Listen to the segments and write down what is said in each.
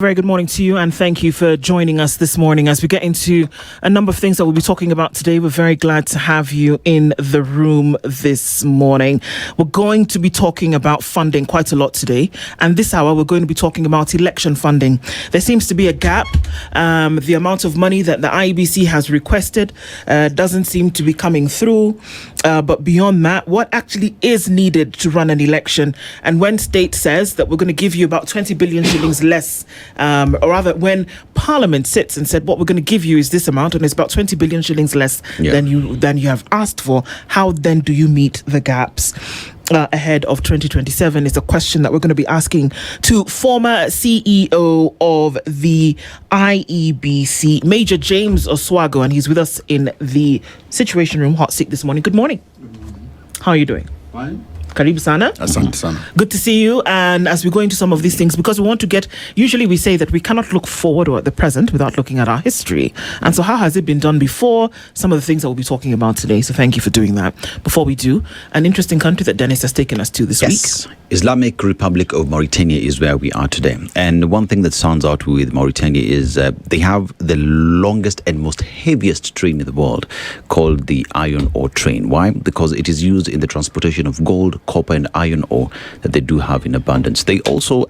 Very good morning to you, and thank you for joining us this morning as we get into a number of things that we'll be talking about today. We're very glad to have you in the room this morning. We're going to be talking about funding quite a lot today, and this hour we're going to be talking about election funding. There seems to be a gap. The amount of money that the IEBC has requested doesn't seem to be coming through, but beyond that, what actually is needed to run an election? And when state says that we're going to give you about 20 billion shillings less, or rather when Parliament sits and said what we're going to give you is this amount and it's about 20 billion shillings less than you have asked for, how then do you meet the gaps ahead of 2027 is a question that we're going to be asking to former CEO of the IEBC, Major James Oswago, and he's with us in the Situation Room hot seat this morning. Good morning. How are you doing? Fine. Karibu sana. Asante sana. Good to see you. And as we go into some of these things, because we want to get, usually we say that we cannot look forward or at the present without looking at our history. And so how has it been done before? Some of the things that we'll be talking about today. So thank you for doing that. Before we do, an interesting country that Dennis has taken us to this week. Islamic Republic of Mauritania is where we are today. And one thing that stands out with Mauritania is they have the longest and most heaviest train in the world called the iron ore train. Why? Because it is used in the transportation of gold, copper and iron ore that they do have in abundance. They also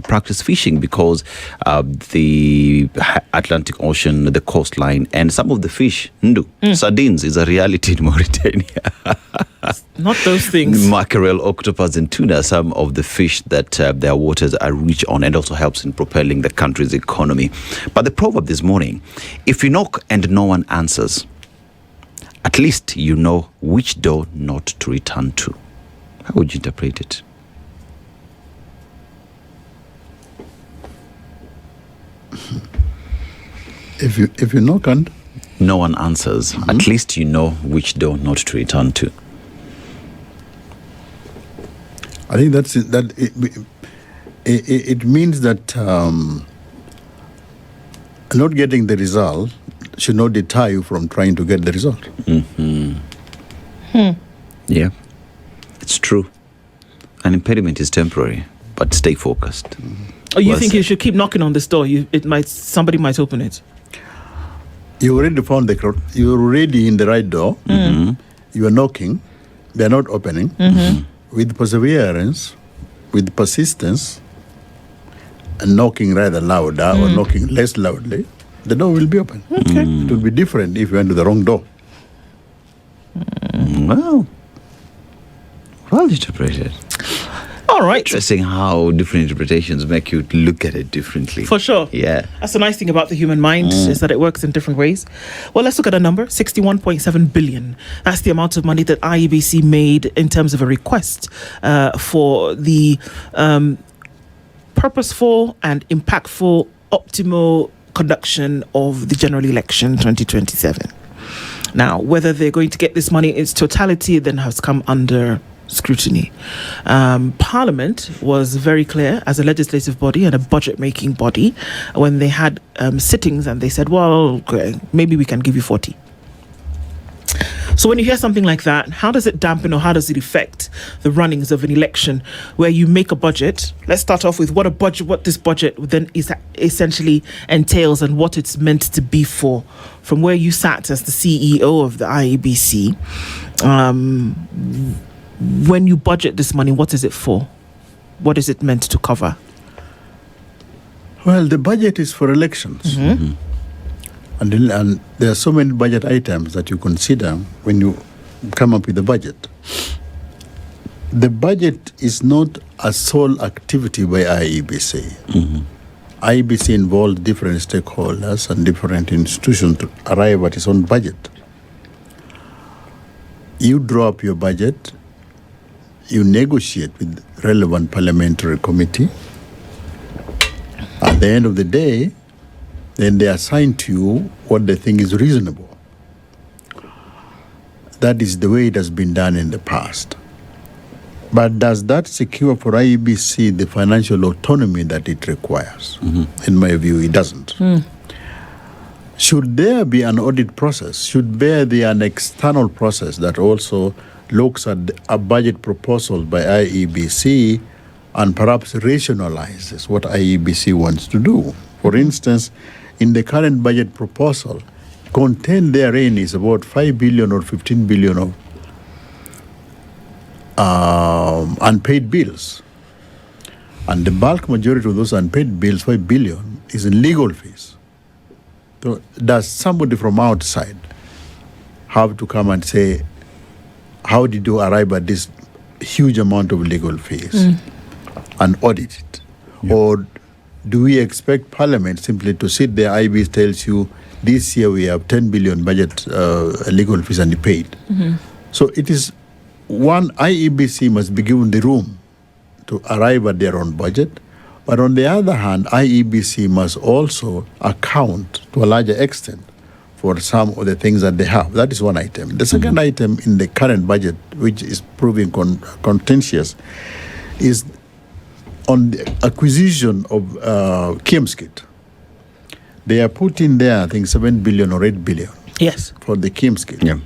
practice fishing because the Atlantic Ocean, the coastline, and some of the fish, sardines, is a reality in Mauritania. Not those things. Mackerel, octopus and tuna, some of the fish that their waters are rich on, and also helps in propelling the country's economy. But the proverb this morning, if you knock and no one answers, at least you know which door not to return to. How would you interpret it? If you knock and no one answers, at least you know which door not to return to. I think that's it, that it means that not getting the result should not deter you from trying to get the result. Yeah, it's true. An impediment is temporary, but stay focused. Oh, you think you should keep knocking on this door? Somebody might open it. You already found you're already in the right door. You are knocking, they're not opening. With perseverance, with persistence, and knocking rather louder or knocking less loudly, the door will be open. Okay. It will be different if you went to the wrong door. Well interpreted. All right. Interesting how different interpretations make you look at it differently. For sure. Yeah. That's the nice thing about the human mind is that it works in different ways. Well, let's look at a number, 61.7 billion. That's the amount of money that IEBC made in terms of a request for the purposeful and impactful optimal conduction of the general election 2027. Now, whether they're going to get this money in its totality then has come under scrutiny. Parliament was very clear as a legislative body and a budget-making body when they had sittings, and they said, well, okay, maybe we can give you 40. So when you hear something like that, how does it dampen or how does it affect the runnings of an election where you make a budget? Let's start off with what this budget then is essentially entails and what it's meant to be for. From where you sat as the CEO of the IEBC, when you budget this money, what is it for? What is it meant to cover? Well, the budget is for elections. And there are so many budget items that you consider when you come up with a budget. The budget is not a sole activity by IEBC. IEBC involves different stakeholders and different institutions to arrive at its own budget. You draw up your budget, you negotiate with relevant parliamentary committee. At the end of the day, then they assign to you what they think is reasonable. That is the way it has been done in the past. But does that secure for IEBC the financial autonomy that it requires? In my view, it doesn't. Should there be an audit process? Should there be an external process that also looks at a budget proposal by IEBC and perhaps rationalizes what IEBC wants to do. For instance, in the current budget proposal, contained therein is about 5 billion or 15 billion of unpaid bills. And the bulk majority of those unpaid bills, 5 billion, is in legal fees. So does somebody from outside have to come and say, how did you arrive at this huge amount of legal fees and audit it? Yeah. Or do we expect Parliament simply to sit there? IEBC tells you this year we have 10 billion budget legal fees and paid. So it is one, IEBC must be given the room to arrive at their own budget. But on the other hand, IEBC must also account to a larger extent for some of the things that they have. That is one item. The second item in the current budget, which is proving contentious, is on the acquisition of Kiemskit. They are putting there, I think, 7 billion or 8 billion. Yes. For the Kiemskit. Yeah.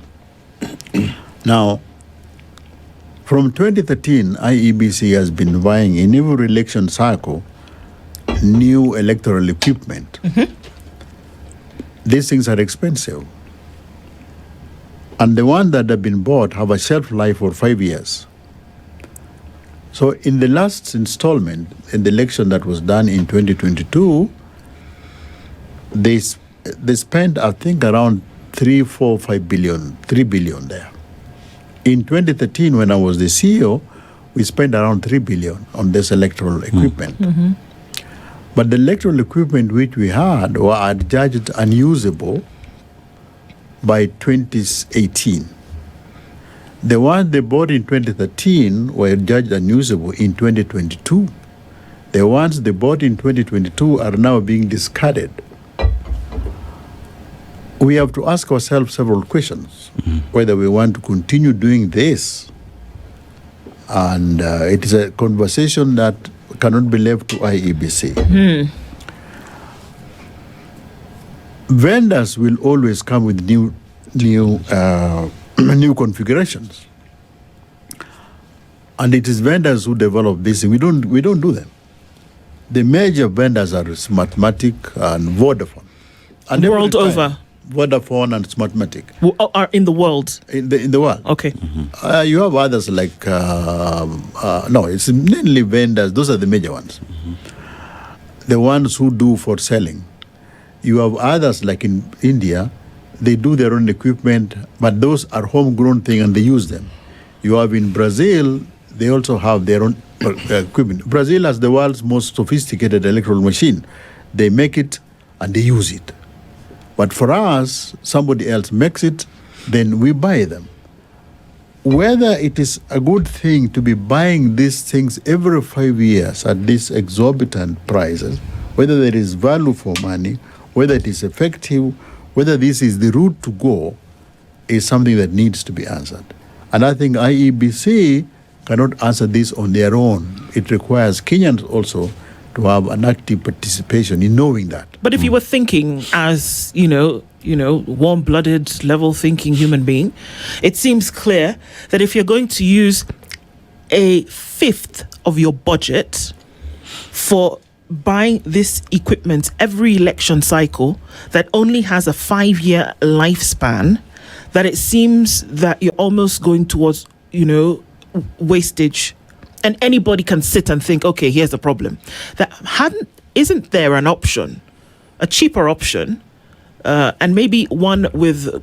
Now, from 2013, IEBC has been buying in every election cycle new electoral equipment. These things are expensive. And the ones that have been bought have a shelf life for 5 years. So in the last installment, in the election that was done in 2022, they spent, I think, around 3 billion there. In 2013, when I was the CEO, we spent around 3 billion on this electoral equipment. But the electoral equipment which we had were adjudged unusable by 2018. The ones they bought in 2013 were judged unusable in 2022. The ones they bought in 2022 are now being discarded. We have to ask ourselves several questions, whether we want to continue doing this. And it is a conversation that cannot be left to IEBC. Vendors will always come with new configurations, and it is vendors who develop this. We don't do them. The major vendors are Smartmatic and Vodafone, and world over. Vodafone and Smartmatic are in the world. In the world. Okay. You have others like no, it's mainly vendors. Those are the major ones. The ones who do for selling. You have others like in India. They do their own equipment, but those are homegrown things and they use them. You have in Brazil, they also have their own equipment. Brazil has the world's most sophisticated electoral machine. They make it and they use it. But for us, somebody else makes it, then we buy them. Whether it is a good thing to be buying these things every 5 years at these exorbitant prices, whether there is value for money, whether it is effective, whether this is the route to go, is something that needs to be answered. And I think IEBC cannot answer this on their own. It requires Kenyans also to have an active participation in knowing that. But if you were thinking as, warm-blooded, level-thinking human being, it seems clear that if you're going to use a fifth of your budget for buying this equipment every election cycle that only has a 5-year lifespan, that it seems that you're almost going towards, wastage. And anybody can sit and think, okay, here's the problem. Isn't there an option, a cheaper option, and maybe one with,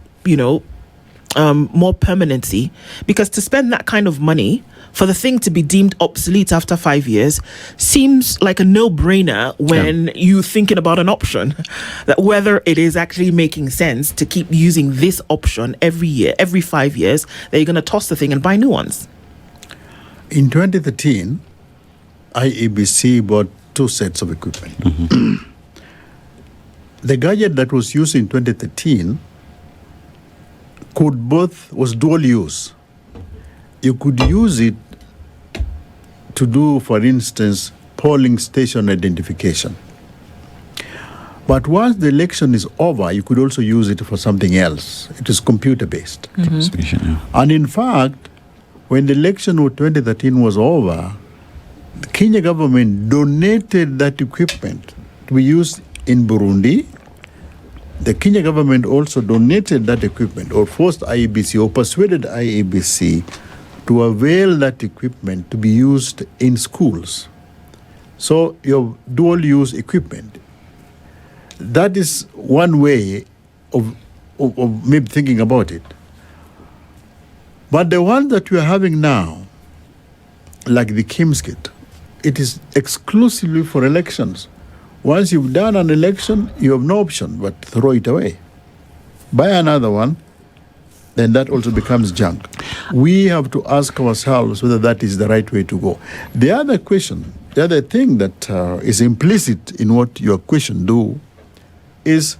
more permanency? Because to spend that kind of money for the thing to be deemed obsolete after 5 years seems like a no-brainer when you're thinking about an option, that whether it is actually making sense to keep using this option every year, every 5 years, that you're going to toss the thing and buy new ones. In 2013, IEBC bought 2 sets of equipment. The gadget that was used in 2013 was dual use. You could use it to do, for instance, polling station identification. But once the election is over, you could also use it for something else. It is computer-based. And in fact, when the election of 2013 was over, The Kenya government donated that equipment to be used in Burundi. The Kenya government also donated that equipment, or forced IEBC, or persuaded IEBC to avail that equipment to be used in schools. So you have dual-use equipment. That is one way of maybe thinking about it. But the one that we are having now, like the KIMS kit, it is exclusively for elections. Once you've done an election, you have no option but throw it away. Buy another one, then that also becomes junk. We have to ask ourselves whether that is the right way to go. The other question, the other thing that is implicit in what your question is,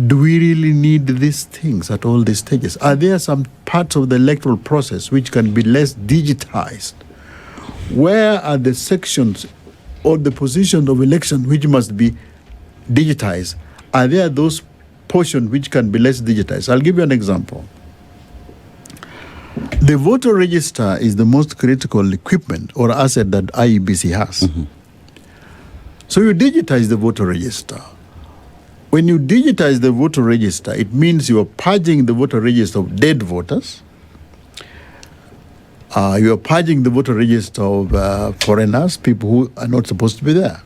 do we really need these things at all these stages? Are there some parts of the electoral process which can be less digitized? Where are the sections or the positions of election which must be digitized? Are there those portions which can be less digitized? I'll give you an example. The voter register is the most critical equipment or asset that IEBC has. Mm-hmm. So you digitize the voter register. When you digitize the voter register, it means you are purging the voter register of dead voters. You are purging the voter register of foreigners, people who are not supposed to be there.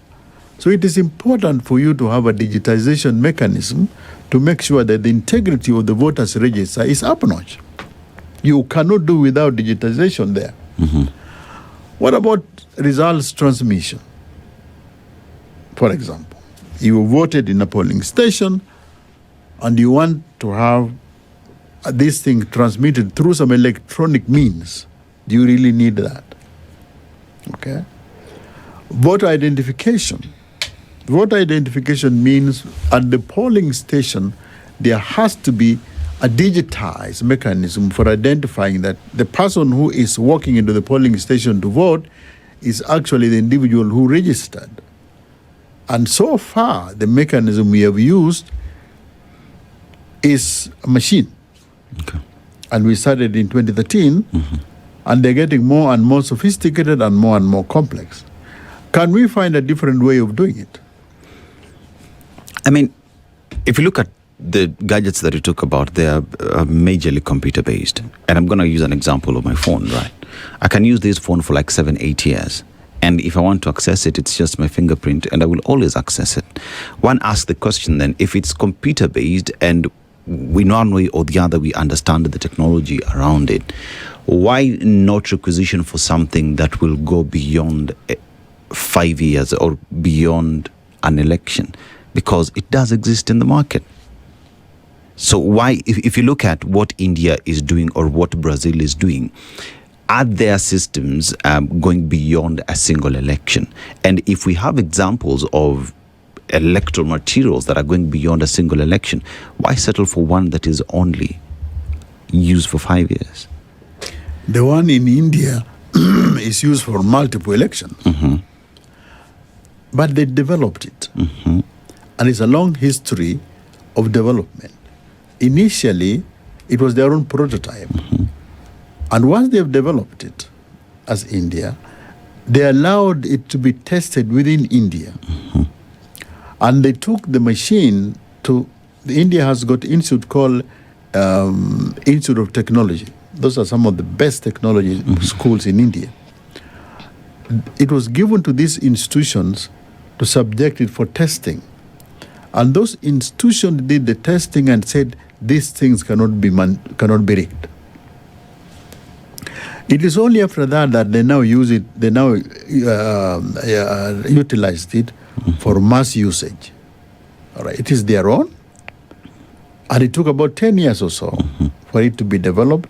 So it is important for you to have a digitization mechanism to make sure that the integrity of the voters register is up-notch. You cannot do without digitization there. Mm-hmm. What about results transmission? For example, you voted in a polling station and you want to have this thing transmitted through some electronic means. Do you really need that? Okay. Voter identification. Voter identification means at the polling station, there has to be a digitized mechanism for identifying that the person who is walking into the polling station to vote is actually the individual who registered. And so far, the mechanism we have used is a machine. Okay. And we started in 2013, mm-hmm. and they're getting more and more sophisticated and more complex. Can we find a different way of doing it? I mean, if you look at the gadgets that you talk about, they are majorly computer-based. And I'm going to use an example of my phone, right? I can use this phone for like 7-8 years. And if I want to access it, it's just my fingerprint, and I will always access it. One asks the question then, if it's computer-based and we in one way or the other we understand the technology around it, why not requisition for something that will go beyond 5 years or beyond an election? Because it does exist in the market. So why, if you look at what India is doing or what Brazil is doing, are their systems going beyond a single election? And if we have examples of electoral materials that are going beyond a single election, why settle for one that is only used for 5 years? The one in India is used for multiple elections. Mm-hmm. But they developed it. Mm-hmm. And it's a long history of development. Initially, it was their own prototype. Mm-hmm. And once they've developed it as India, they allowed it to be tested within India. Mm-hmm. And they took the machine to, India has got an institute called Institute of Technology. Those are some of the best technology mm-hmm. schools in India. It was given to these institutions to subject it for testing. And those institutions did the testing and said, these things cannot be rigged. It is only after that they now use it, they now utilized it mm-hmm. for mass usage. All right, it is their own. And it took about 10 years or so mm-hmm. for it to be developed,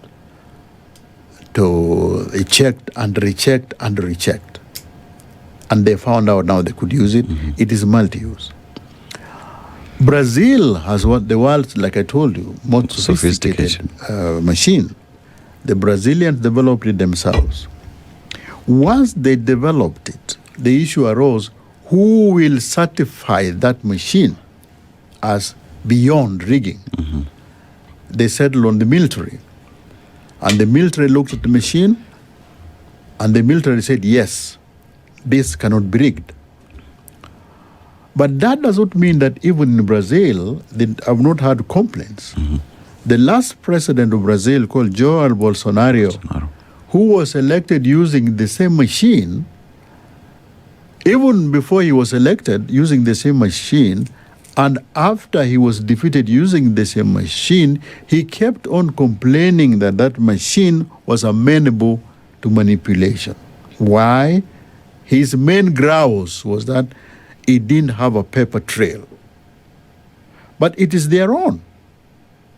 to checked and rechecked and rechecked. And they found out now they could use it. Mm-hmm. It is multi-use. Brazil has what the world's, like I told you, most sophisticated machine. The Brazilians developed it themselves. Once they developed it, the issue arose, who will certify that machine as beyond rigging? Mm-hmm. They settled on the military. And the military looked at the machine, and the military said, yes, this cannot be rigged. But that does not mean that even in Brazil, they have not had complaints. The last president of Brazil, called Jair Bolsonaro, who was elected using the same machine, even before he was elected using the same machine, and after he was defeated using the same machine, he kept on complaining that that machine was amenable to manipulation. Why? His main grouse was that it didn't have a paper trail. But it is their own,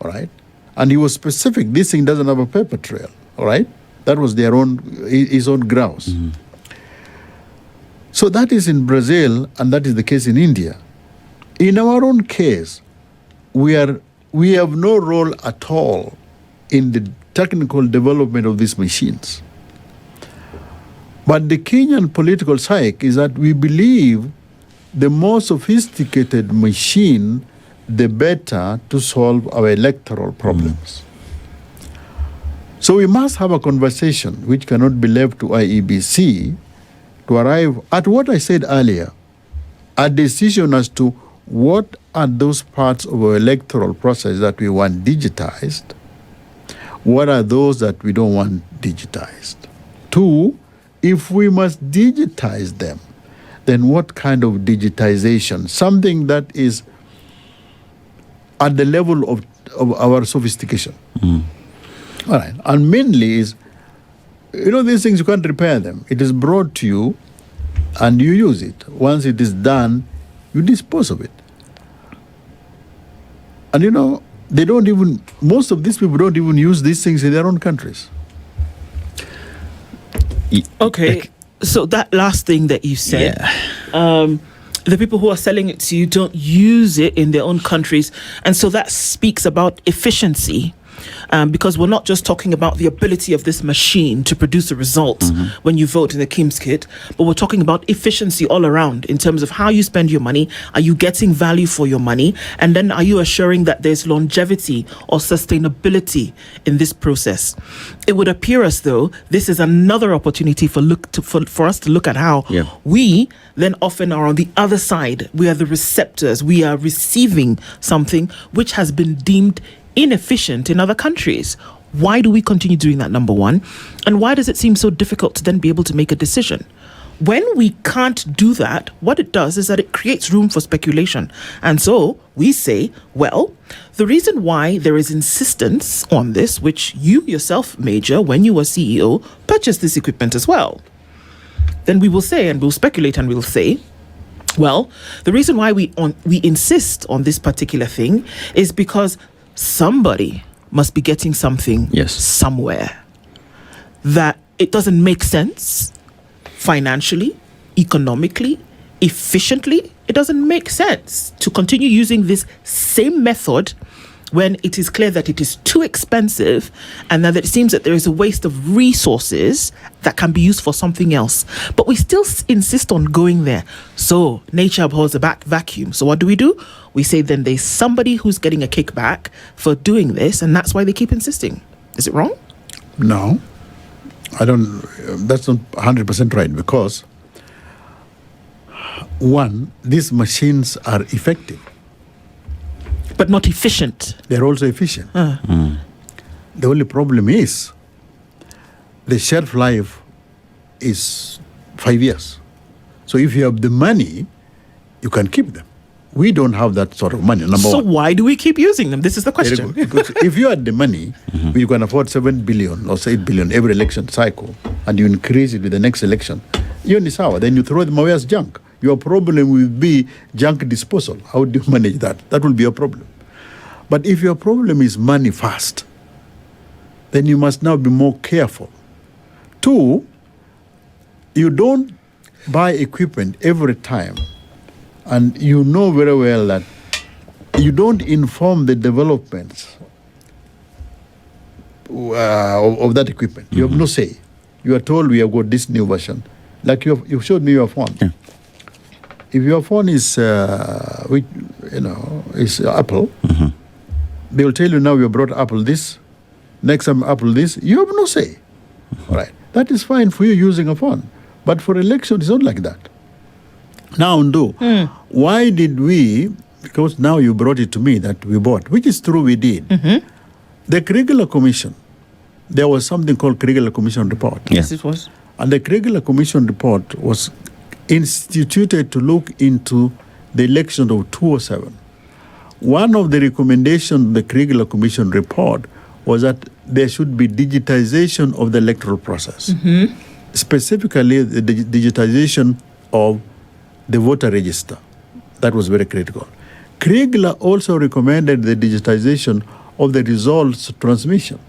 all right? And he was specific, this thing doesn't have a paper trail, all right? That was their own, his own grouse. So that is in Brazil, and that is the case in India. In our own case, we have no role at all in the technical development of these machines. But the Kenyan political psyche is that we believe the more sophisticated machine, the better to solve our electoral problems. So we must have a conversation which cannot be left to IEBC to arrive at what I said earlier, a decision as to what are those parts of our electoral process that we want digitized, what are those that we don't want digitized. Two, if we must digitize them, then what kind of digitization? Something that is at the level of our sophistication. All right. And mainly is, these things, you can't repair them. It is brought to you and you use it. Once it is done, you dispose of it. And they don't even, most of these people don't even use these things in their own countries. Okay. So that last thing that you said, the people who are selling it to you don't use it in their own countries. And so that speaks about efficiency. Because we're not just talking about the ability of this machine to produce a result when you vote in the Kim's kit, but we're talking about efficiency all around in terms of how you spend your money. Are you getting value for your money? And then are you assuring that there's longevity or sustainability in this process? It would appear as though this is another opportunity for us to look at how we then often are on the other side. We are the receptors. We are receiving something which has been deemed inefficient in other countries. Why do we continue doing that, number one? And why does it seem so difficult to then be able to make a decision? When we can't do that, what it does is that it creates room for speculation. And so we say, well, the reason why there is insistence on this, which you yourself, Major, when you were CEO, purchased this equipment as well. Then we will say, and we'll speculate and we'll say, well, the reason why we insist on this particular thing is because somebody must be getting something somewhere that it doesn't make sense financially, economically, efficiently. It doesn't make sense to continue using this same method when it is clear that it is too expensive and that it seems that there is a waste of resources that can be used for something else. But we still insist on going there. So nature abhors a vacuum. So what do? We say then there's somebody who's getting a kickback for doing this, and that's why they keep insisting. Is it wrong? No, I don't. That's not 100% right, because one, these machines are effective. But not efficient. They're also efficient. The only problem is the shelf life is 5 years. So if you have the money, you can keep them. We don't have that sort of money, number one. So why do we keep using them? This is the question. Because if you had the money, you can afford 7 billion or 8 billion every election cycle, and you increase it with the next election, you're in the sour. Then you throw them away as junk. Your problem will be junk disposal. How do you manage that? That will be a problem. But if your problem is money fast, then you must now be more careful. Two, you don't buy equipment every time, and you know very well that you don't inform the developments of that equipment. You have no say. You are told we have got this new version. Like you showed me your phone. Yeah. If your phone is, is Apple, they will tell you now you brought Apple this, next time Apple this. You have no say. All right. That is fine for you using a phone. But for election, it's not like that. Now, why did we, because now you brought it to me that we bought, which is true we did. The Curricular Commission, there was something called Curricular Commission report. Yes, it was. And the Curricular Commission report was instituted to look into the election of 2007. One of the recommendations of the Curricular Commission report was that there should be digitization of the electoral process. Specifically, the digitization of the voter register. That was very critical. Curricular also recommended the digitization of the results transmission.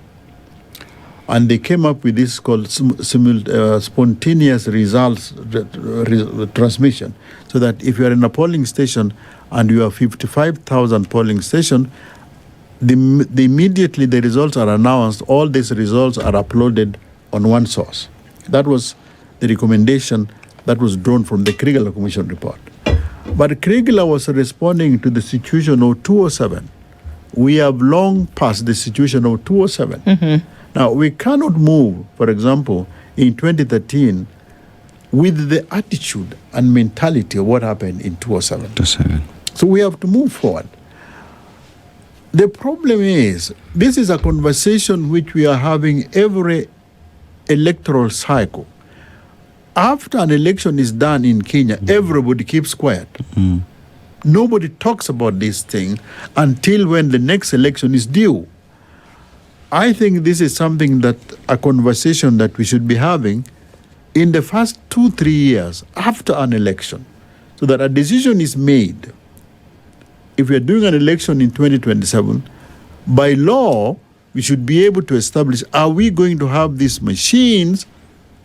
And they came up with this called spontaneous results transmission. So that if you are in a polling station and you have 55,000 polling stations, immediately the results are announced, all these results are uploaded on one source. That was the recommendation that was drawn from the Curricular Commission report. But Curricular was responding to the situation of 2007. We have long passed the situation of 2007. Now, we cannot move, for example, in 2013 with the attitude and mentality of what happened in 2007. So we have to move forward. The problem is, this is a conversation which we are having every electoral cycle. After an election is done in Kenya, everybody keeps quiet. Nobody talks about this thing until when the next election is due. I think this is something that a conversation that we should be having in the first 2-3 years after an election, so that a decision is made. If we are doing an election in 2027, by law, we should be able to establish, are we going to have these machines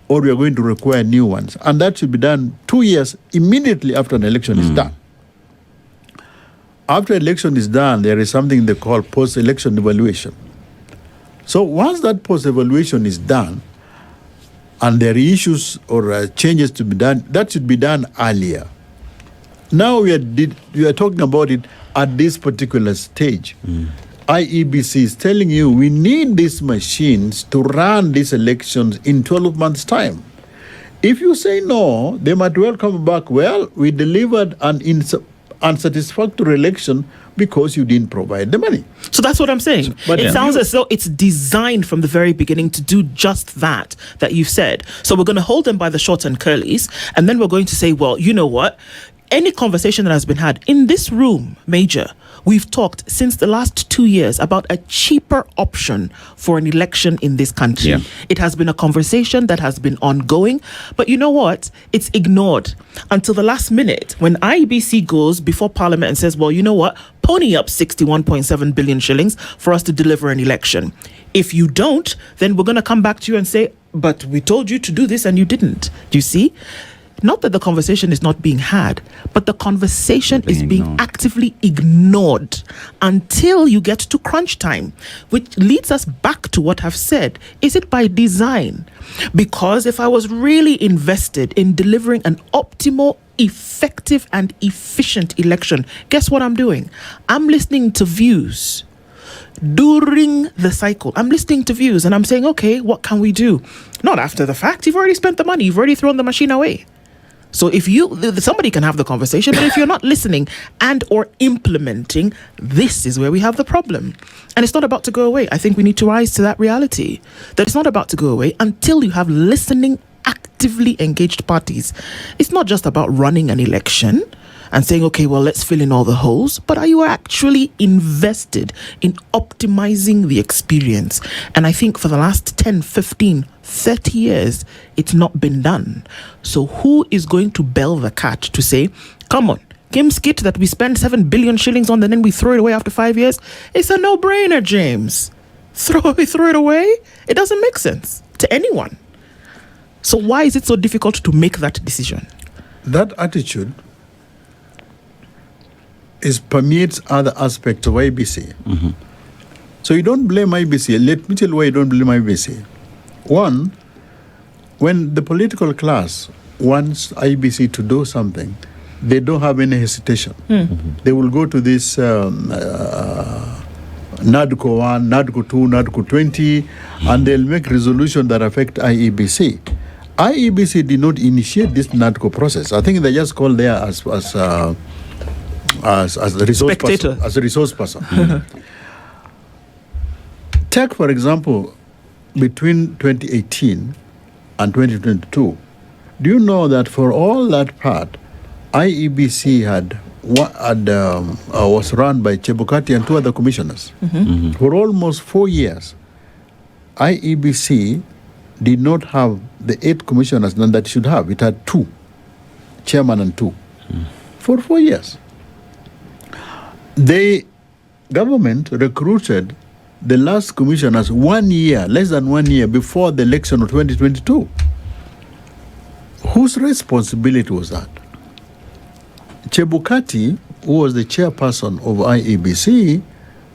or we are going to require new ones? And that should be done 2 years immediately after an election is done. After election is done, there is something they call post-election evaluation. So once that post-evaluation is done, and there are issues or changes to be done, that should be done earlier. Now we are talking about it at this particular stage. IEBC is telling you we need these machines to run these elections in 12 months' time. If you say no, they might well come back, well, we delivered an unsatisfactory election because you didn't provide the money. So that's what I'm saying. But it sounds as though it's designed from the very beginning to do just that you've said. So we're going to hold them by the shorts and curlies, and then we're going to say, well, you know what? Any conversation that has been had in this room, Major, we've talked since the last 2 years about a cheaper option for an election in this country. Yeah. It has been a conversation that has been ongoing, but you know what? It's ignored until the last minute when IEBC goes before Parliament and says, well, you know what? Pony up 61.7 billion shillings for us to deliver an election. If you don't, then we're going to come back to you and say, but we told you to do this and you didn't. Do you see? Not that the conversation is not being had, but the conversation is being actively ignored until you get to crunch time, which leads us back to what I've said. Is it by design? Because if I was really invested in delivering an optimal, effective and efficient election, guess what I'm doing? I'm listening to views. During the cycle, I'm listening to views and I'm saying, okay, what can we do? Not after the fact. You've already spent the money. You've already thrown the machine away. So if somebody can have the conversation, but if you're not listening and or implementing, this is where we have the problem. And it's not about to go away. I think we need to rise to that reality that it's not about to go away until you have listening, actively engaged parties. It's not just about running an election and saying, okay, well, let's fill in all the holes, but are you actually invested in optimizing the experience? And I think for the last 10, 15, 30 years, it's not been done. So who is going to bell the cat to say, come on, Kim's kit that we spend 7 billion shillings on and then we throw it away after 5 years? It's a no-brainer, James. Throw it away? It doesn't make sense to anyone. So why is it so difficult to make that decision? That attitude permeates other aspects of IBC. So you don't blame IBC. Let me tell you why you don't blame IBC. One, when the political class wants IBC to do something, they don't have any hesitation. They will go to this NADCO 1, NADCO 2, NADCO 20, and they'll make resolutions that affect IEBC. IEBC did not initiate this NADCO process. I think they just called there as the resource Spectator. person. As a resource person. Take, for example, between 2018 and 2022, do you know that for all that part, IEBC was run by Chebukati and two other commissioners. For almost 4 years, IEBC did not have the 8 commissioners that it should have. It had 2, chairman and 2, for 4 years. The government recruited the last commissioners 1 year, less than 1 year before the election of 2022. Whose responsibility was that? Chebukati, who was the chairperson of IEBC,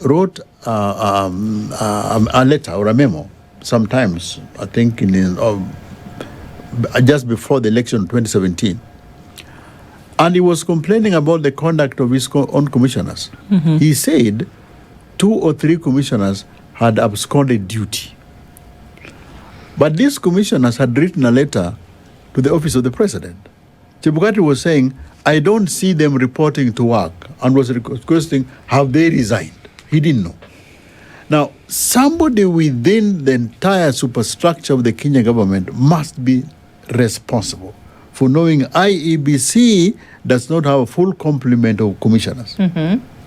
wrote a letter or a memo, sometimes, I think, just before the election of 2017. And he was complaining about the conduct of his own commissioners. He said 2 or 3 commissioners had absconded duty. But these commissioners had written a letter to the office of the president. Chebukati was saying, I don't see them reporting to work, and was requesting, have they resigned? He didn't know. Now, somebody within the entire superstructure of the Kenya government must be responsible for knowing IEBC does not have a full complement of commissioners.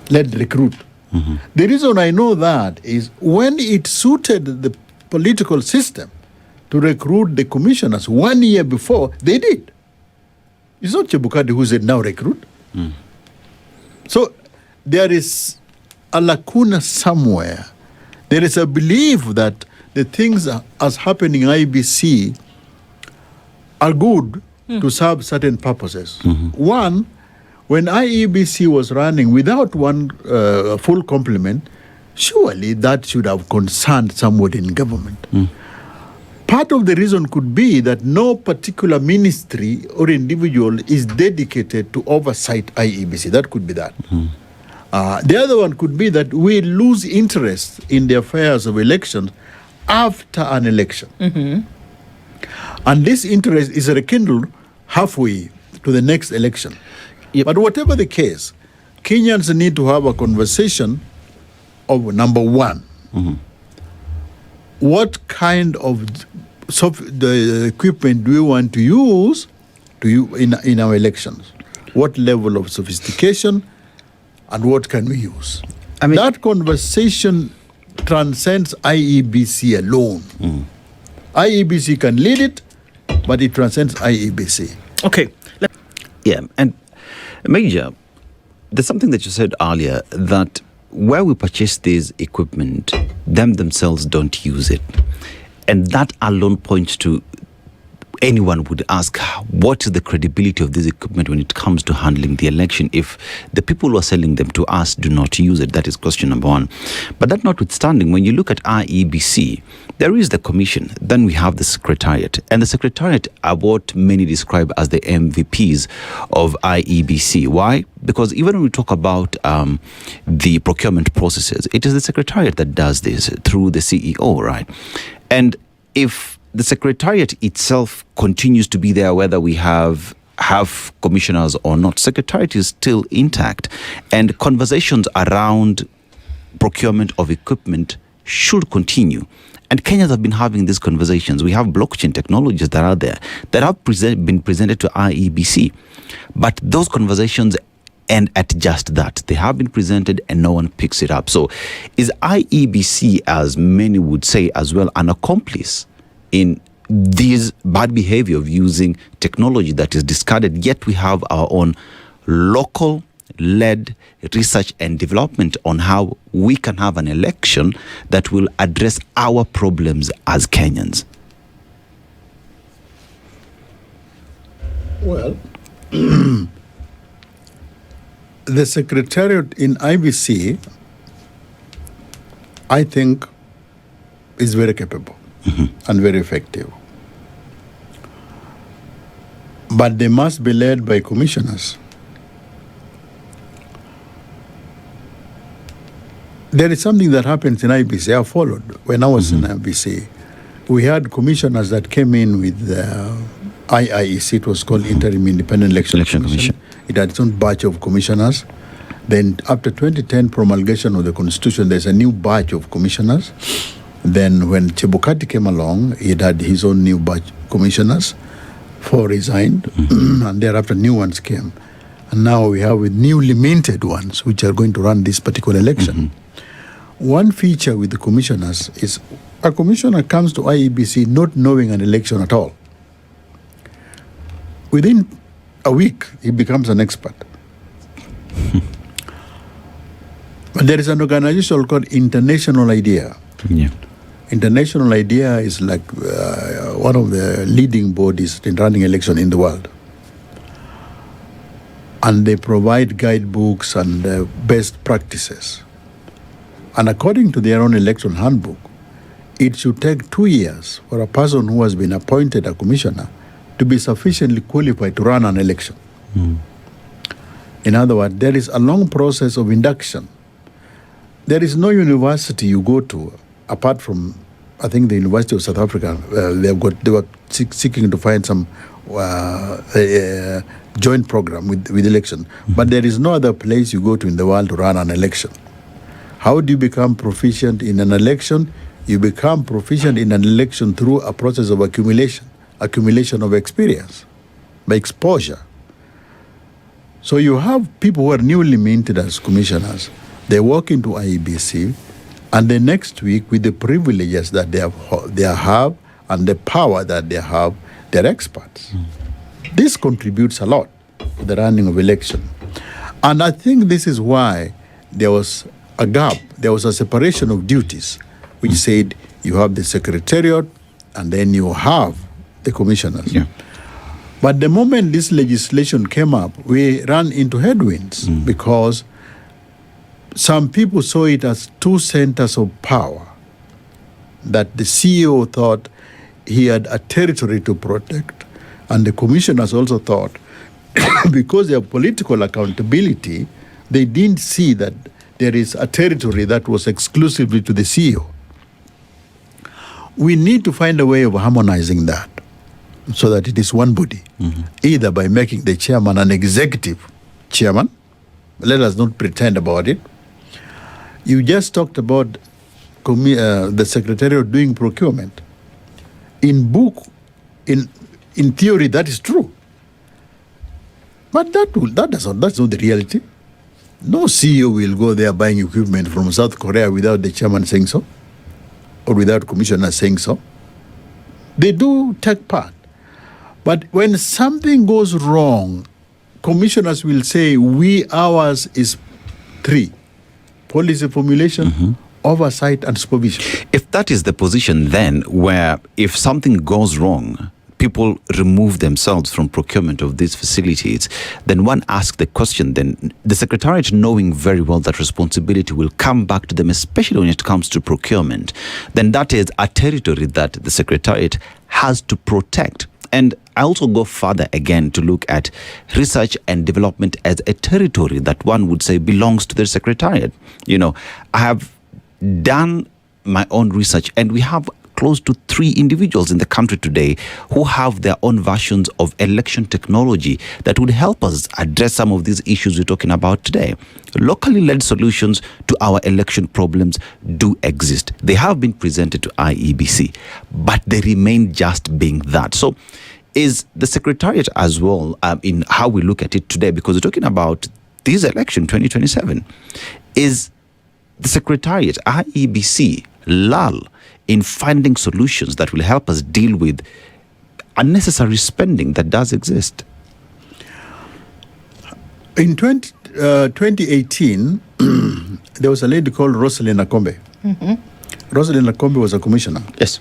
Let's recruit. The reason I know that is when it suited the political system to recruit the commissioners 1 year before, they did. It's not Chebukati who said, now recruit. So there is a lacuna somewhere. There is a belief that the things as happening in IBC are good to serve certain purposes. One, when IEBC was running without one full complement, surely that should have concerned somebody in government. Part of the reason could be that no particular ministry or individual is dedicated to oversight IEBC. That could be that. The other one could be that we lose interest in the affairs of elections after an election. And this interest is rekindled halfway to the next election. But whatever the case, Kenyans need to have a conversation of number one. What kind of the equipment do we want to use in our elections? What level of sophistication and what can we use? I mean, that conversation transcends IEBC alone. IEBC can lead it, but it transcends IEBC. Okay. Yeah, and Major, there's something that you said earlier that where we purchase this equipment, them themselves don't use it. And that alone points to anyone would ask, what is the credibility of this equipment when it comes to handling the election if the people who are selling them to us do not use it? That is question number one. But that notwithstanding, when you look at IEBC, there is the commission, then we have the secretariat. And the secretariat are what many describe as the MVPs of IEBC. Why? Because even when we talk about the procurement processes, it is the secretariat that does this through the CEO, right? And if the secretariat itself continues to be there, whether we have commissioners or not, secretariat is still intact. And conversations around procurement of equipment should continue. And Kenyans have been having these conversations. We have blockchain technologies that are there that have been presented to IEBC. But those conversations end at just that. They have been presented and no one picks it up. So is IEBC, as many would say as well, an accomplice in this bad behavior of using technology that is discarded, yet we have our own local-led research and development on how we can have an election that will address our problems as Kenyans? Well, the secretariat in IBC, I think, is very capable and very effective. But they must be led by commissioners. There is something that happens in IBC. I followed when I was in IBC. we had commissioners that came in with IIEC, it was called Interim Independent Election Commission. It had its own batch of commissioners. Then after 2010 promulgation of the Constitution, there's a new batch of commissioners. Then when Chebukati came along, he had his own new batch of commissioners. 4 resigned, and thereafter new ones came. And now we have with newly minted ones, which are going to run this particular election. One feature with the commissioners is a commissioner comes to IEBC not knowing an election at all. Within a week, he becomes an expert. But there is an organization called International IDEA. Yeah. International IDEA is like one of the leading bodies in running election in the world. And they provide guidebooks and best practices. And according to their own election handbook, it should take 2 years for a person who has been appointed a commissioner to be sufficiently qualified to run an election. In other words, there is a long process of induction. There is no university you go to, apart from, I think, the University of South Africa. They were seeking to find some joint program with election. But there is no other place you go to in the world to run an election. How do you become proficient in an election? You become proficient in an election through a process of accumulation of experience, by exposure. So you have people who are newly minted as commissioners. They walk into IEBC, and the next week, with the privileges that they have and the power that they have, they're experts. This contributes a lot to the running of election. And I think this is why there was a gap. There was a separation of duties, which said you have the secretariat and then you have the commissioners. Yeah. But the moment this legislation came up, we ran into headwinds because some people saw it as 2 centers of power, that the CEO thought he had a territory to protect, and the commissioners also thought because they have political accountability, they didn't see that there is a territory that was exclusively to the CEO. We need to find a way of harmonizing that so that it is one body, either by making the chairman an executive chairman. Let us not pretend about it. You just talked about the Secretariat doing procurement. In theory, that is true. But that's not the reality. No CEO will go there buying equipment from South Korea without the chairman saying so, or without commissioner saying so. They do take part. But when something goes wrong, commissioners will say, ours is 3. Policy formulation, oversight, and supervision. If that is the position then, where if something goes wrong, people remove themselves from procurement of these facilities, then one asks the question, then the Secretariat, knowing very well that responsibility will come back to them, especially when it comes to procurement, then that is a territory that the Secretariat has to protect. And I also go further again to look at research and development as a territory that one would say belongs to the Secretariat. You know, I have done my own research, and we have close to 3 individuals in the country today who have their own versions of election technology that would help us address some of these issues we're talking about today. Locally led solutions to our election problems do exist. They have been presented to IEBC, but they remain just being that. So is the Secretariat as well in how we look at it today, because we're talking about this election 2027, is the Secretariat, IEBC, lull in finding solutions that will help us deal with unnecessary spending that does exist? In 2018, there was a lady called Rosalind Akombe. Rosalind Akombe was a commissioner. Yes.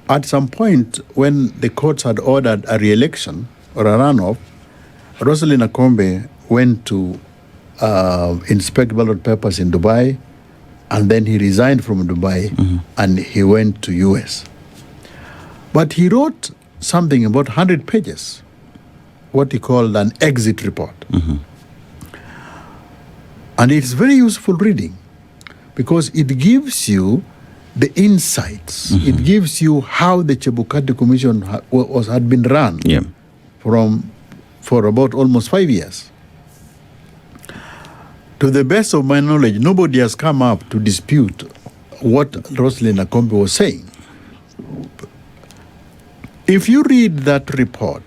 At some point, when the courts had ordered a re-election or a runoff, Rosalind Akombe went to inspect ballot papers in Dubai, and then he resigned from Dubai and he went to US. But he wrote something about 100 pages, what he called an exit report. And it's very useful reading because it gives you the insights. It gives you how the Chebukati Commission had been run for about almost 5 years. To the best of my knowledge, nobody has come up to dispute what Rosalind Akombe was saying. If you read that report,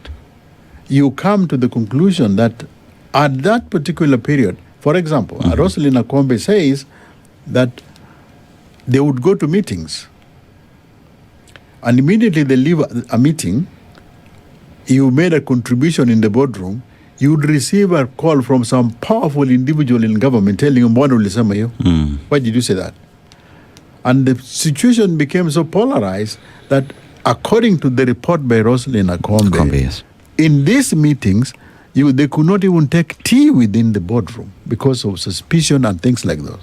you come to the conclusion that at that particular period, for example, Rosalind Akombe says that they would go to meetings, and immediately they leave a meeting, you made a contribution in the boardroom, you would receive a call from some powerful individual in government telling you, why did you say that? And the situation became so polarized that, according to the report by Rosalind Akombe, in these meetings, they could not even take tea within the boardroom because of suspicion and things like those.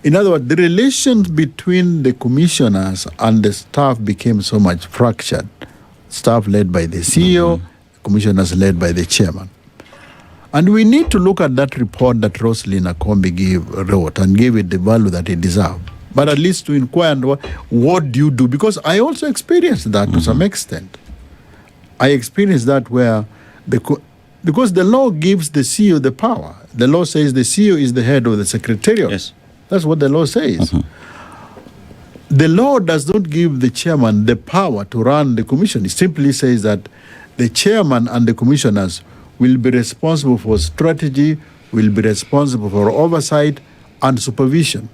In other words, the relations between the commissioners and the staff became so much fractured. Staff led by the CEO, commissioners led by the chairman. And we need to look at that report that Rosalind Akombe wrote and give it the value that it deserved. But at least to inquire, what do you do? Because I also experienced that to some extent. I experienced that where, because the law gives the CEO the power. The law says the CEO is the head of the secretariat. Yes. That's what the law says. The law does not give the chairman the power to run the commission. It simply says that the chairman and the commissioners will be responsible for strategy, will be responsible for oversight and supervision.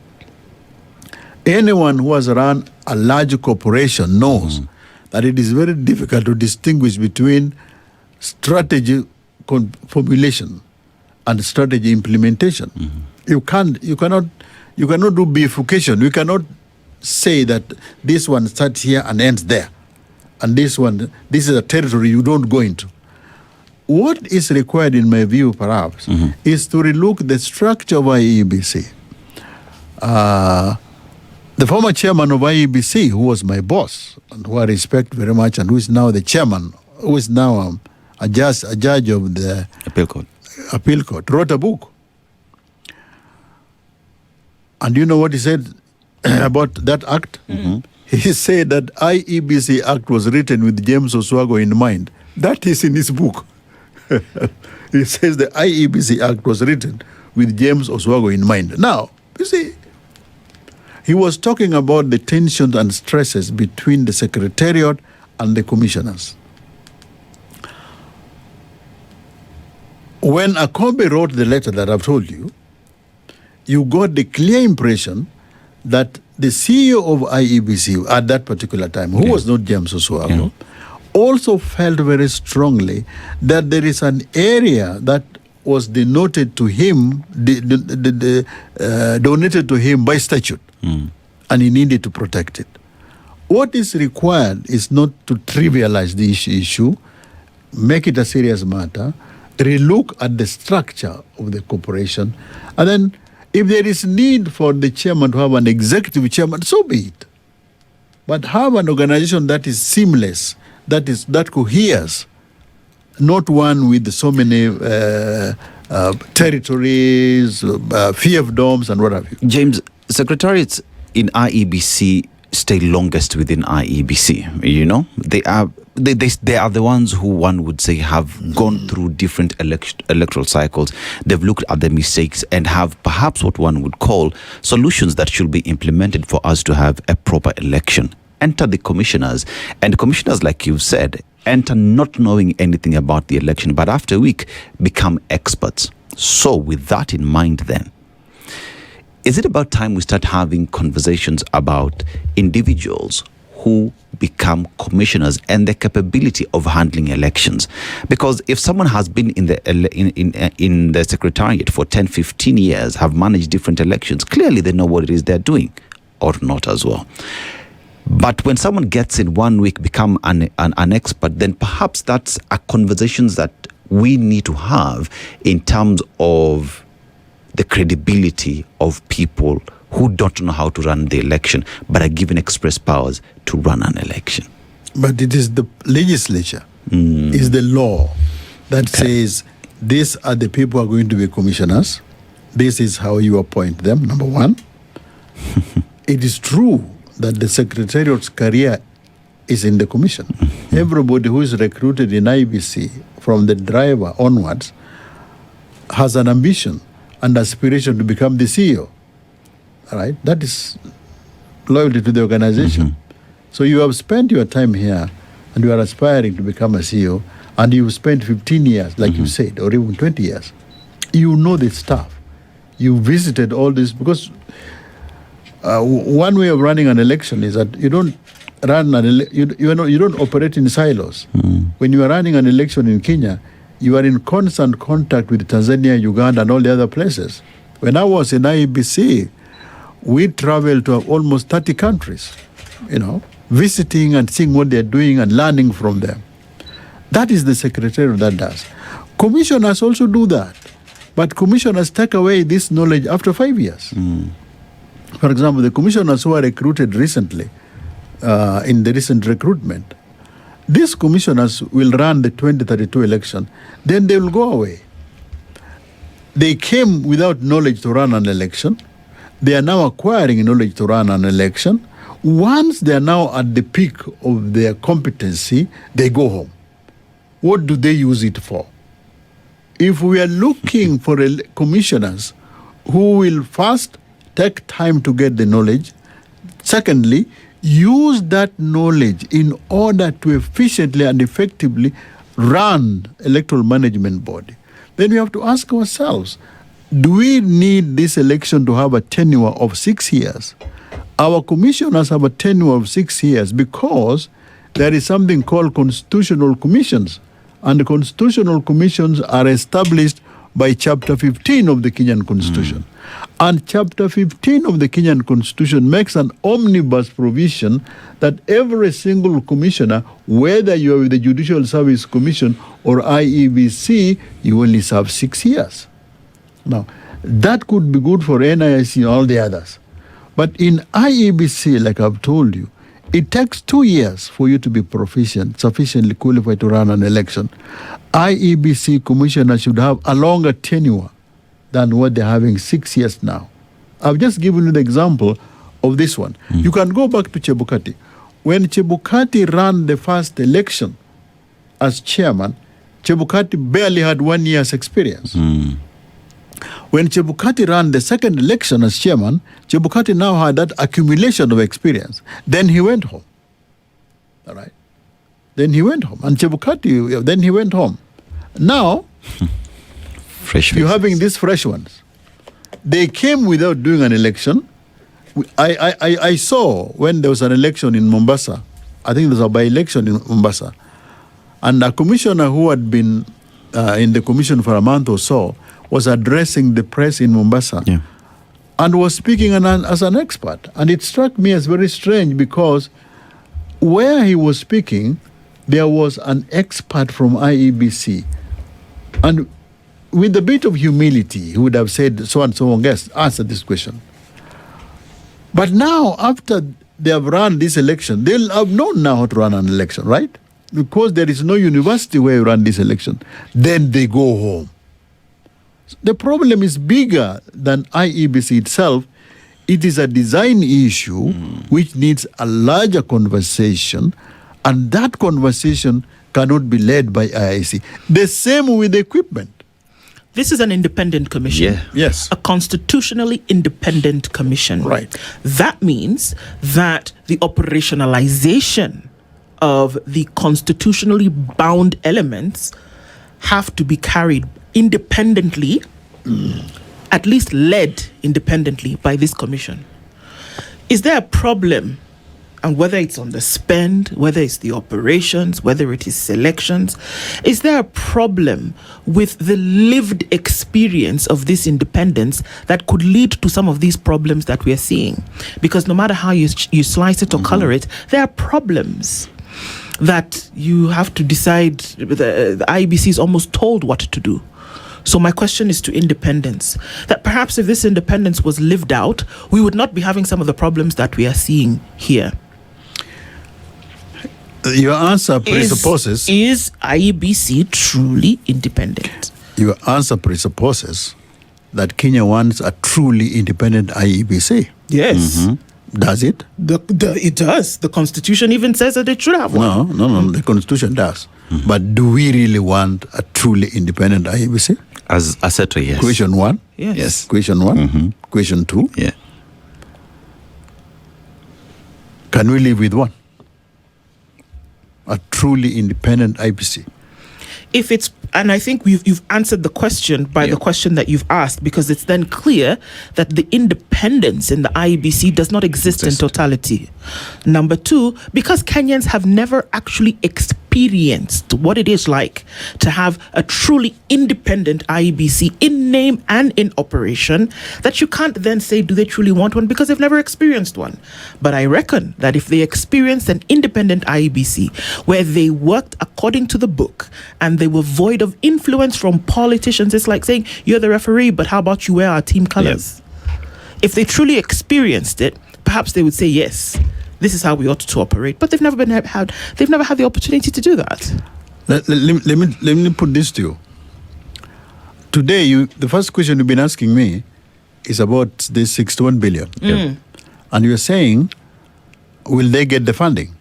Anyone who has run a large corporation knows that it is very difficult to distinguish between strategy formulation and strategy implementation. You cannot do bifurcation. You cannot say that this one starts here and ends there, and this is a territory you don't go into. What is required, in my view, perhaps, is to relook the structure of IEBC. The former chairman of IEBC, who was my boss, and who I respect very much, and who is now the chairman, who is now a judge of the appeal court, wrote a book. And you know what he said about that act? He said that IEBC Act was written with James Oswago in mind. That is in his book. He says the IEBC Act was written with James Oswago in mind. Now, you see, he was talking about the tensions and stresses between the secretariat and the commissioners. When Akombe wrote the letter that I've told you, you got the clear impression that the CEO of IEBC at that particular time, who was not James Oswago, also felt very strongly that there is an area that was donated to him by statute, and he needed to protect it. What is required is not to trivialize the issue, make it a serious matter, relook at the structure of the corporation, and then if there is need for the chairman to have an executive chairman, so be it. But have an organization that is seamless, that coheres, not one with so many territories, fiefdoms, and what have you. James, secretariats in IEBC stay longest within IEBC. You know, they are the ones who one would say have gone through different electoral cycles. They've looked at the mistakes and have perhaps what one would call solutions that should be implemented for us to have a proper election. Enter the commissioners, and the commissioners, like you've said, enter not knowing anything about the election, but after a week become experts. So with that in mind then, is it about time we start having conversations about individuals who become commissioners and the capability of handling elections? Because if someone has been in the secretariat for 10, 15 years, have managed different elections, clearly they know what it is they're doing, or not as well. But when someone gets in 1 week, become an expert, then perhaps that's a conversations that we need to have in terms of the credibility of people who don't know how to run the election, but are given express powers to run an election. But it is the legislature, is the law that says these are the people who are going to be commissioners. This is how you appoint them, number one. it is true that the Secretariat's career is in the Commission. Everybody who is recruited in IEBC, from the driver onwards, has an ambition and aspiration to become the CEO. All right? That is loyalty to the organization. So you have spent your time here and you are aspiring to become a CEO, and you've spent 15 years, like you said, or even 20 years. You know the stuff. You visited all this, because one way of running an election is that you don't run you don't operate in silos. When you are running an election in Kenya, you are in constant contact with Tanzania, Uganda, and all the other places. When I was in IEBC, we traveled to almost 30 countries, visiting and seeing what they're doing and learning from them. That is the Secretariat that does. Commissioners also do that. But commissioners take away this knowledge after 5 years. For example, the commissioners who are recruited recently, in the recent recruitment, these commissioners will run the 2032 election, then they will go away. They came without knowledge to run an election. They are now acquiring knowledge to run an election. Once they are now at the peak of their competency, they go home. What do they use it for? If we are looking for commissioners who will first take time to get the knowledge, secondly, use that knowledge in order to efficiently and effectively run electoral management body, then we have to ask ourselves, do we need this election to have a tenure of 6 years? Our commissioners have a tenure of 6 years because there is something called constitutional commissions. And the constitutional commissions are established by Chapter 15 of the Kenyan Constitution. And Chapter 15 of the Kenyan Constitution makes an omnibus provision that every single commissioner, whether you are with the Judicial Service Commission or IEBC, you only serve 6 years. Now, that could be good for NIC and all the others. But in IEBC, like I've told you, it takes 2 years for you to be proficient, sufficiently qualified to run an election. IEBC commissioners should have a longer tenure than what they're having 6 years now. I've just given you the example of this one. You can go back to Chebukati. When Chebukati ran the first election as chairman, Chebukati barely had 1 year's experience. When Chebukati ran the second election as chairman, Chebukati now had that accumulation of experience. Then he went home. All right? Then he went home. And Chebukati, then he went home. Now, you're having these fresh ones. They came without doing an election. I saw when there was an election in Mombasa, I think there was a by-election in Mombasa, and a commissioner who had been in the commission for a month or so was addressing the press in Mombasa and was speaking as an expert. And it struck me as very strange because where he was speaking, there was an expert from IEBC. And with a bit of humility, he would have said, so and so, yes, answer this question. But now, after they have run this election, they'll have known now how to run an election, right? Because there is no university where you run this election. Then they go home. The problem is bigger than IEBC itself. It is a design issue which needs a larger conversation, and that conversation cannot be led by IIC. The same with the equipment. This is an independent commission. Yes. A constitutionally independent commission. Right. That means that the operationalization of the constitutionally bound elements have to be carried independently, at least led independently by this commission. Is there a problem? And whether it's on the spend, whether it's the operations, whether it is selections, is there a problem with the lived experience of this independence that could lead to some of these problems that we are seeing? Because no matter how you slice it or color it, there are problems that you have to decide. The IEBC is almost told what to do. So my question is to independence, that perhaps if this independence was lived out, we would not be having some of the problems that we are seeing here. Your answer presupposes... Is IEBC truly independent? Your answer presupposes that Kenya wants a truly independent IEBC. Yes. Does it? It does. The Constitution even says that it should have one. No. The Constitution does. But do we really want a truly independent IEBC? As I said to yes. Question one. Yes. Question one. Question two. Yeah. Can we live with one? A truly independent IEBC. If it's, and I think you've answered the question by the question that you've asked, because it's then clear that the independence in the IEBC does not exist in totality. Number two, because Kenyans have never actually experienced what it is like to have a truly independent IEBC in name and in operation, that you can't then say, do they truly want one? Because they've never experienced one. But I reckon that if they experienced an independent IEBC where they worked according to the book and they were void of influence from politicians, it's like saying, you're the referee, but how about you wear our team colors? If they truly experienced it, perhaps they would say, yes, this is how we ought to operate. But they've never had the opportunity to do that. Let me put this to you. Today, the first question you've been asking me is about this 61 billion. And you're saying, will they get the funding?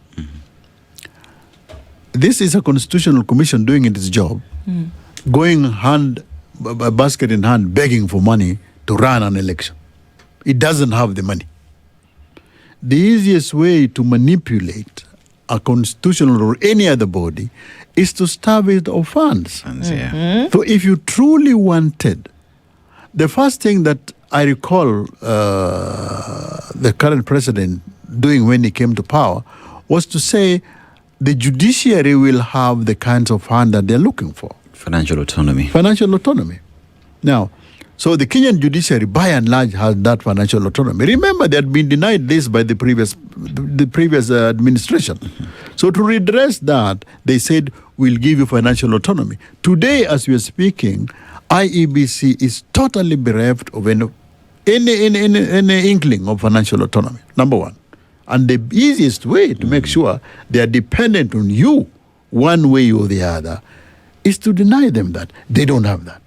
This is a constitutional commission doing its job, going basket in hand, begging for money to run an election. It doesn't have the money. The easiest way to manipulate a constitutional or any other body is to starve it of funds. So if you truly wanted, the first thing that I recall the current president doing when he came to power was to say the judiciary will have the kinds of fund that they're looking for. Financial autonomy. Financial autonomy. Now, so the Kenyan judiciary, by and large, has that financial autonomy. Remember, they had been denied this by the previous administration. So to redress that, they said, we'll give you financial autonomy. Today, as we are speaking, IEBC is totally bereft of any inkling of financial autonomy, number one. And the easiest way to make sure they are dependent on you one way or the other is to deny them that. They don't have that.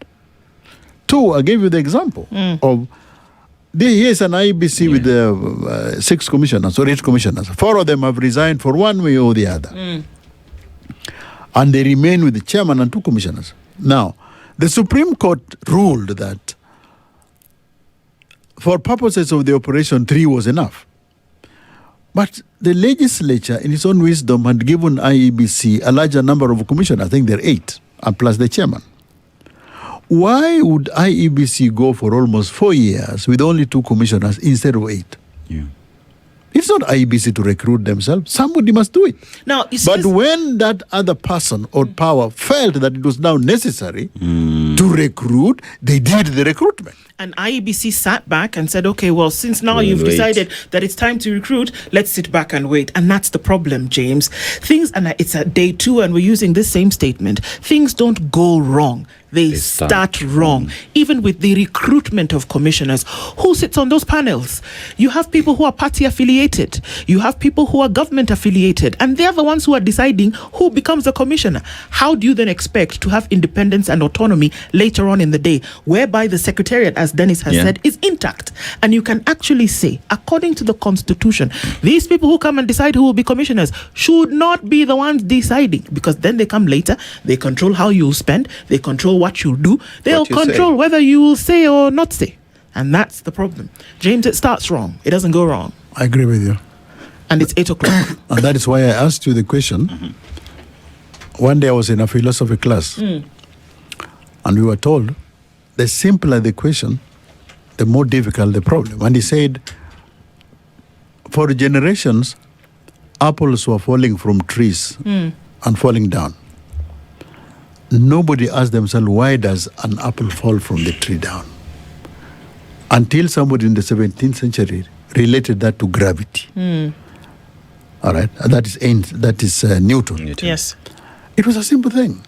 Two, I gave you the example of here's an IEBC with 6 commissioners or 8 commissioners. 4 of them have resigned for one way or the other. And they remain with the chairman and 2 commissioners. Now, the Supreme Court ruled that for purposes of the operation, 3 was enough. But the legislature, in its own wisdom, had given IEBC a larger number of commissioners. I think there are 8, and plus the chairman. Why would IEBC go for almost 4 years with only 2 commissioners instead of 8? It's not IEBC to recruit themselves. Somebody must do it. Now, but when that other person or power felt that it was now necessary to recruit, they did the recruitment. And IEBC sat back and said, okay, well, since now you've decided that it's time to recruit, let's sit back and wait. And that's the problem, James. And it's at day 2, and we're using this same statement. Things don't go wrong. They start wrong. Even with the recruitment of commissioners, who sits on those panels? You have people who are party affiliated. You have people who are government affiliated. And they're the ones who are deciding who becomes a commissioner. How do you then expect to have independence and autonomy later on in the day, whereby the secretariat, as Dennis has said, is intact? And you can actually say, according to the Constitution, these people who come and decide who will be commissioners should not be the ones deciding, because then they come later, they control how you spend, they control what you do, they'll control whether you will say or not say. And that's the problem. James, it starts wrong. It doesn't go wrong. I agree with you. And it's 8 o'clock. And that is why I asked you the question. One day I was in a philosophy class, and we were told, the simpler the question, the more difficult the problem. And he said, for generations, apples were falling from trees and falling down. Nobody asked themselves, why does an apple fall from the tree down? Until somebody in the 17th century related that to gravity. All right, that is Newton. Yes. It was a simple thing.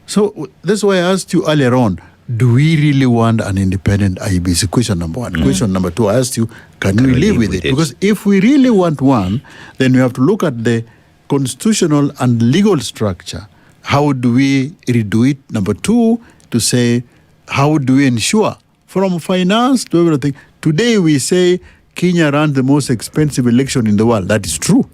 So that's why I asked you earlier on, do we really want an independent IEBC? Question number 1. Question number 2, I asked you, can we live with it? Because if we really want one, then we have to look at the constitutional and legal structure. How do we redo it? Number 2, to say, how do we ensure from finance to everything? Today we say Kenya ran the most expensive election in the world. That is true.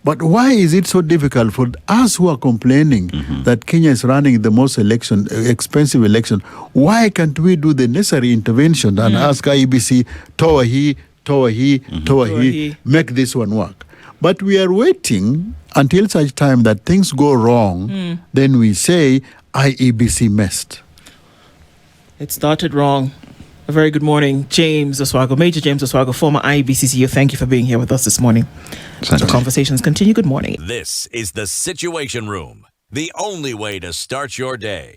But why is it so difficult for us who are complaining that Kenya is running the most expensive election? Why can't we do the necessary intervention and ask IEBC, Towahi, make this one work? But we are waiting until such time that things go wrong, then we say IEBC messed. It started wrong. A very good morning, James Oswago, Major James Oswago, former IEBC CEO. Thank you for being here with us this morning. The conversations continue. Good morning. This is the Situation Room, the only way to start your day.